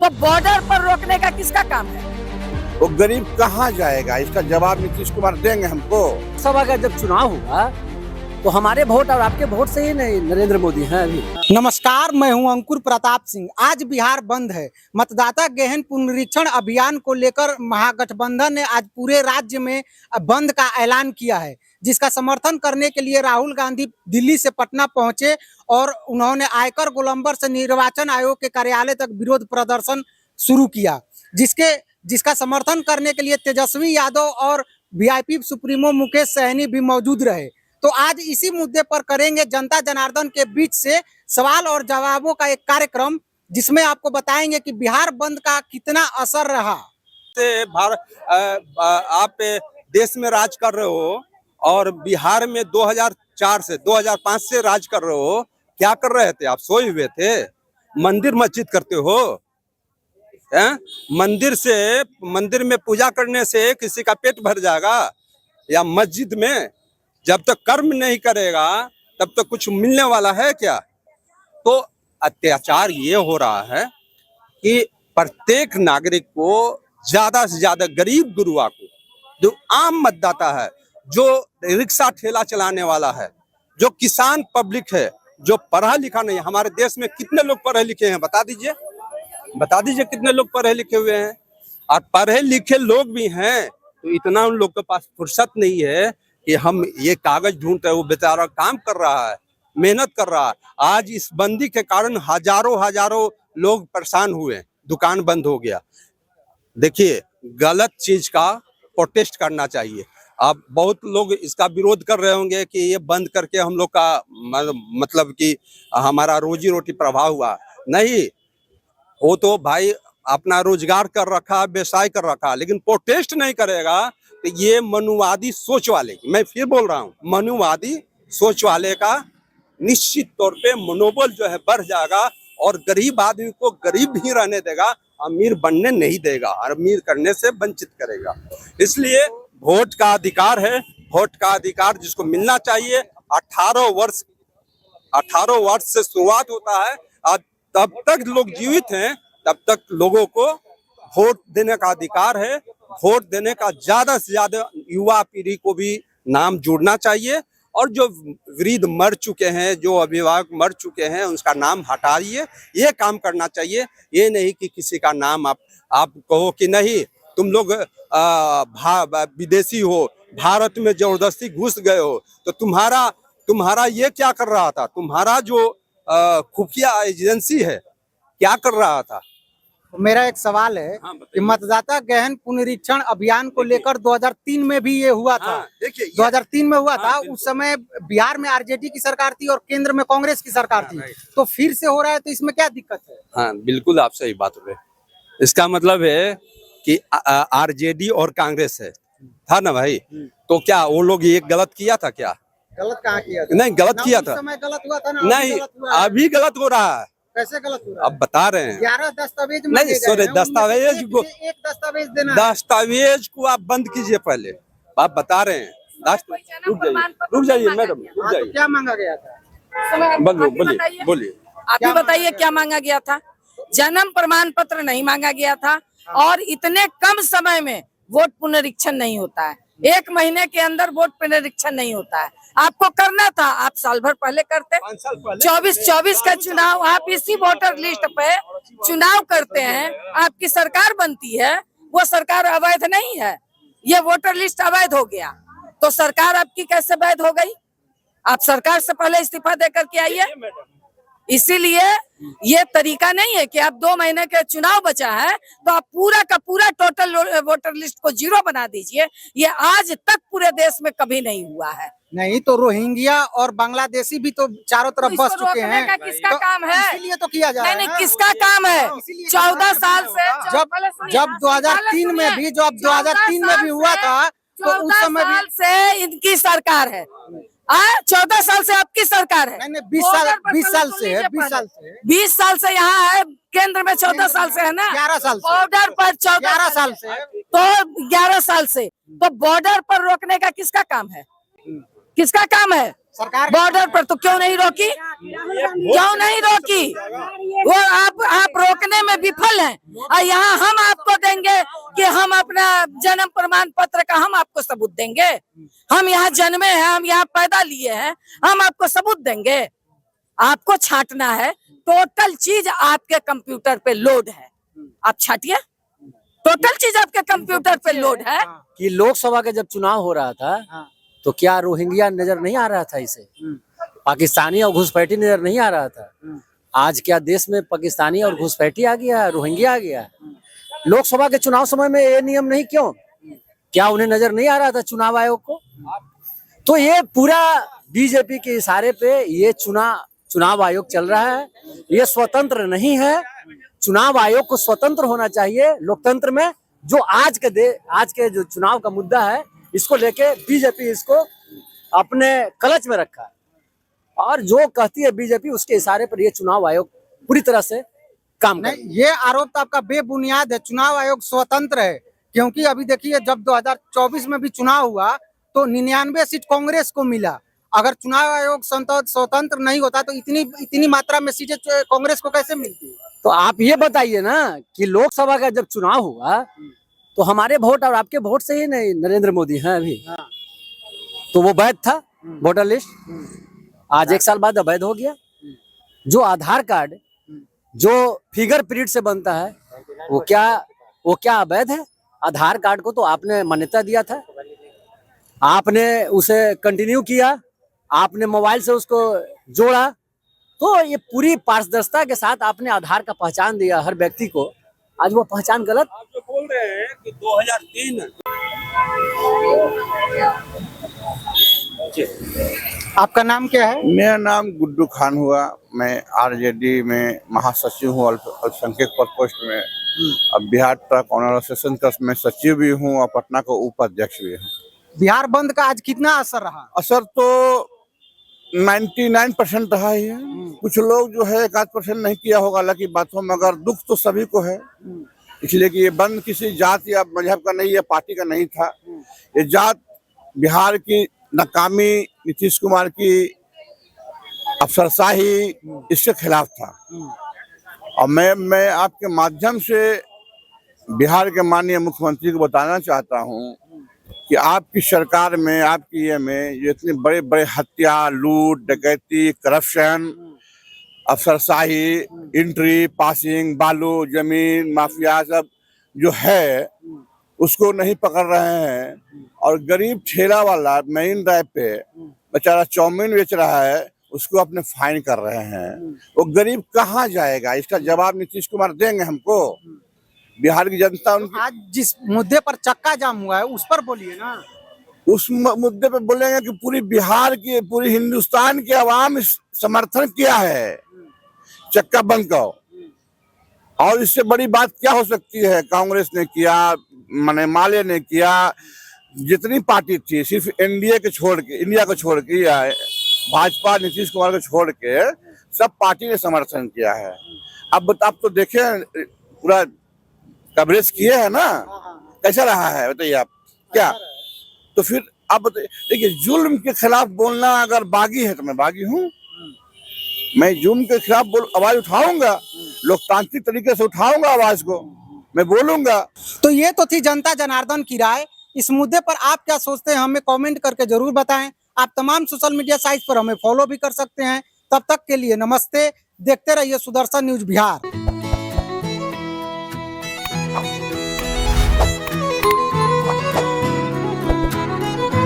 तो बॉर्डर पर रोकने का किसका काम है? वो गरीब कहाँ जाएगा, इसका जवाब नीतीश कुमार देंगे हमको। सभा का जब चुनाव हुआ तो हमारे वोट और आपके वोट से ही नहीं नरेंद्र मोदी हैं अभी। नमस्कार, मैं हूं अंकुर प्रताप सिंह। आज बिहार बंद है। मतदाता गहन पुनरीक्षण अभियान को लेकर महागठबंधन ने आज पूरे राज्य में बंद का ऐलान किया है, जिसका समर्थन करने के लिए राहुल गांधी दिल्ली से पटना पहुंचे और उन्होंने आयकर गोलंबर से निर्वाचन आयोग के कार्यालय तक विरोध प्रदर्शन शुरू किया, जिसका समर्थन करने के लिए तेजस्वी यादव और वीआईपी सुप्रीमो मुकेश सहनी भी मौजूद रहे। तो आज इसी मुद्दे पर करेंगे जनता जनार्दन के बीच से सवाल और जवाबों का एक कार्यक्रम, जिसमें आपको बताएंगे कि बिहार बंद का कितना असर रहा। आप देश में राज कर रहे हो और बिहार में 2004 से 2005 से राज कर रहे हो। क्या कर रहे थे आप? सोए हुए थे? मंदिर मस्जिद करते हो? मंदिर में पूजा करने से किसी का पेट भर जाएगा? या मस्जिद में जब तक कर्म नहीं करेगा तब तक कुछ मिलने वाला है क्या? तो अत्याचार ये हो रहा है कि प्रत्येक नागरिक को, ज्यादा से ज्यादा गरीब गुरुआ को, जो आम मतदाता है, जो रिक्शा ठेला चलाने वाला है, जो किसान पब्लिक है, जो पढ़ा लिखा नहीं। हमारे देश में कितने लोग पढ़े लिखे हैं? बता दीजिए कितने लोग पढ़े लिखे हुए हैं। और पढ़े लिखे लोग भी हैं तो इतना उन लोग के पास फुर्सत नहीं है कि हम ये कागज ढूंढते हैं। वो बेचारा काम कर रहा है, मेहनत कर रहा है। आज इस बंदी के कारण हजारों लोग परेशान हुए, दुकान बंद हो गया। देखिए, गलत चीज का प्रोटेस्ट करना चाहिए। अब बहुत लोग इसका विरोध कर रहे होंगे कि ये बंद करके हम लोग का मतलब कि हमारा रोजी रोटी प्रभाव हुआ। नहीं, वो तो भाई अपना रोजगार कर रखा, व्यवसाय कर रखा, लेकिन प्रोटेस्ट नहीं करेगा तो ये मनुवादी सोच वाले, मैं फिर बोल रहा हूँ, मनुवादी सोच वाले का निश्चित तौर पे मनोबल जो है बढ़ जाएगा और गरीब आदमी को गरीब ही रहने देगा, अमीर बनने नहीं देगा और अमीर करने से वंचित करेगा। इसलिए वोट का अधिकार है, वोट का अधिकार जिसको मिलना चाहिए। 18 वर्ष से शुरुआत होता है और तब तक लोग जीवित हैं, तब तक लोगों को वोट देने का अधिकार है। वोट देने का ज्यादा से ज्यादा युवा पीढ़ी को भी नाम जोड़ना चाहिए और जो वृद्ध मर चुके हैं, जो अभिभावक मर चुके हैं, उसका नाम हटाइए। ये काम करना चाहिए। ये नहीं कि किसी का नाम आप कहो कि नहीं तुम लोग विदेशी हो, भारत में जबरदस्ती घुस गए हो, तो तुम्हारा ये क्या कर रहा था? तुम्हारा जो खुफिया एजेंसी है क्या कर रहा था? मेरा एक सवाल है कि मतदाता गहन पुनरीक्षण अभियान को लेकर 2003 में भी ये हुआ था। देखिए 2003 में हुआ था। उस समय बिहार में आरजेडी की सरकार थी और केंद्र में कांग्रेस की सरकार थी। तो फिर से हो रहा है, तो इसमें क्या दिक्कत है? हाँ, बिल्कुल आप सही बात हो रहे। इसका मतलब है कि आरजेडी और कांग्रेस है था ना भाई। तो क्या वो लोग ये गलत किया था? क्या गलत कहाँ किया था? नहीं, गलत किया था। समय गलत हुआ था ना? नहीं, अभी गलत हो रहा है। कैसे गलत हो रहा है? अब बता रहे हैं। 11 दस्तावेज नहीं, सॉरी, दस्तावेज को, एक दस्तावेज देना। दस्तावेज को आप बंद कीजिए पहले। आप बता रहे हैं। रुक जाइए मैडम, रुक जाइए। क्या मांगा गया था? बोलिए। आप ही बताइए क्या मांगा गया था? जन्म प्रमाण पत्र नहीं मांगा गया था और इतने कम समय में वोट पुनरीक्षण नहीं होता है। 1 महीने के अंदर वोट पुनरीक्षण नहीं होता है। आपको करना था, आप साल भर पहले करते। 24 का चुनाव आप इसी वोटर लिस्ट पे चुनाव करते हैं, आपकी सरकार बनती है। वो सरकार अवैध नहीं है, ये वोटर लिस्ट अवैध हो गया। तो सरकार आपकी कैसे वैध हो गई? आप सरकार से पहले इस्तीफा दे करके आइए। इसीलिए ये तरीका नहीं है कि आप 2 महीने के चुनाव बचा है तो आप पूरा का पूरा टोटल वोटर लिस्ट को 0 बना दीजिए। ये आज तक पूरे देश में कभी नहीं हुआ है। नहीं तो रोहिंग्या और बांग्लादेशी भी तो चारों तरफ बस चुके हैं। किसका काम है? इसीलिए तो किया जा रहा है। नहीं, किसका काम है? 14 साल से जब 2003 में भी, जो अब 2003 में भी हुआ था, तो उस समय भी से इनकी सरकार है। 14 साल से आपकी सरकार है। नहीं, 20 साल से है। 20 साल से यहाँ है, केंद्र में 14 साल से है ना। 11 साल से। बॉर्डर पर 11 साल से। तो 11 साल से तो बॉर्डर पर रोकने का किसका काम है? किसका काम है? सरकार बॉर्डर पर, तो क्यों नहीं रोकी? क्यों नहीं रोकी? वो आप रोकने में विफल हैं और यहाँ हम आपको देंगे कि हम अपना जन्म प्रमाण पत्र का हम आपको सबूत देंगे। हम यहाँ जन्मे हैं, हम यहाँ पैदा लिए हैं, हम आपको सबूत देंगे। आपको छांटना है, टोटल चीज आपके कंप्यूटर पे लोड है, आप छाटिए। टोटल चीज आपके कंप्यूटर पे लोड है। कि लोकसभा का जब चुनाव हो रहा था तो क्या रोहिंग्या नजर नहीं आ रहा था? इसे पाकिस्तानी और घुसपैठी नजर नहीं आ रहा था? आज क्या देश में पाकिस्तानी और घुसपैठी आ गया, रोहिंग्या आ गया? लोकसभा के चुनाव समय में ये नियम नहीं क्यों? क्या उन्हें नजर नहीं आ रहा था चुनाव आयोग को? तो ये पूरा बीजेपी के इशारे पे ये चुनाव आयोग चल रहा है। ये स्वतंत्र नहीं है। चुनाव आयोग को स्वतंत्र होना चाहिए लोकतंत्र में। जो आज के जो चुनाव का मुद्दा है, इसको लेके बीजेपी इसको अपने क्लच में रखा है और जो कहती है बीजेपी उसके इशारे पर ये चुनाव आयोग पूरी तरह से काम कर। नहीं, ये आरोप तो आपका बेबुनियाद है। चुनाव आयोग स्वतंत्र है, क्योंकि अभी देखिए जब 2024 में भी चुनाव हुआ तो 99 सीट कांग्रेस को मिला। अगर चुनाव आयोग स्वतंत्र नहीं होता तो इतनी मात्रा में सीटें कांग्रेस को कैसे मिलती? तो आप ये बताइए ना कि लोकसभा का जब चुनाव हुआ तो हमारे वोट और आपके वोट से ही नहीं नरेंद्र मोदी हैं अभी। तो वो वैध था वोटर लिस्ट, आज 1 साल बाद अवैध हो गया। जो आधार कार्ड जो फिंगरप्रिंट से बनता है वो क्या अवैध है? आधार कार्ड को तो आपने मान्यता दिया था, आपने उसे कंटिन्यू किया, आपने मोबाइल से उसको जोड़ा, तो ये पूरी पारदर्शिता के साथ आपने आधार का पहचान दिया हर व्यक्ति को। आज वो पहचान गलत। आप जो बोल रहे हैं कि 2003 आपका नाम क्या है? मेरा नाम गुड्डू खान हुआ। मैं आरजेडी में महासचिव हूँ, अल्पसंख्यक पद पोस्ट में। अब Bihar truck owner association trust में सचिव भी हूँ और पटना का उपाध्यक्ष भी हूँ। बिहार बंद का आज कितना असर रहा? असर तो 99% रहा ही है। कुछ लोग जो है 1-8% नहीं किया होगा, हालांकि बातों में मगर दुख तो सभी को है, इसलिए कि ये बंद किसी जात या मजहब का नहीं, या पार्टी का नहीं था। ये जात बिहार की नाकामी, नीतीश कुमार की अफसरशाही, इसके खिलाफ था। और मैं आपके माध्यम से बिहार के माननीय मुख्यमंत्री को बताना चाहता हूँ कि आपकी सरकार में, आपकी ये में जो इतने बड़े बड़े हत्या, लूट, डकैती, करप्शन, अफसरशाही, एंट्री पासिंग, बालू, जमीन माफिया सब जो है उसको नहीं पकड़ रहे हैं। और गरीब ठेला वाला मेन ड्राइव पे बेचारा चाउमीन बेच रहा है, उसको अपने फाइन कर रहे हैं। वो गरीब कहाँ जाएगा? इसका जवाब नीतीश कुमार देंगे हमको। बिहार की जनता आज जिस मुद्दे पर चक्का जाम हुआ है उस पर बोलिए ना। उस मुद्दे पे बोलेंगे कि पूरी बिहार की, पूरी हिंदुस्तान की आवाम समर्थन किया है चक्का बंद का। और इससे बड़ी बात क्या हो सकती है? कांग्रेस ने किया, माने माले ने किया, जितनी पार्टी थी सिर्फ एनडीए के छोड़ के, इंडिया को छोड़ के, भाजपा नीतीश कुमार को छोड़ के सब पार्टी ने समर्थन किया है। अब तो देखें, पूरा कवरेज किए है ना, कैसा रहा है बताइए आप क्या? तो फिर आप देखिए, जुल्म के खिलाफ बोलना अगर बागी है तो मैं बागी हूँ। मैं जुल्म के खिलाफ आवाज उठाऊंगा, लोकतांत्रिक तरीके से उठाऊंगा आवाज को, मैं बोलूंगा। तो ये तो थी जनता जनार्दन की राय। इस मुद्दे पर आप क्या सोचते हैं हमें कमेंट करके जरूर बताएं। आप तमाम सोशल मीडिया साइट पर हमें फॉलो भी कर सकते हैं। तब तक के लिए नमस्ते। देखते रहिए सुदर्शन न्यूज बिहार।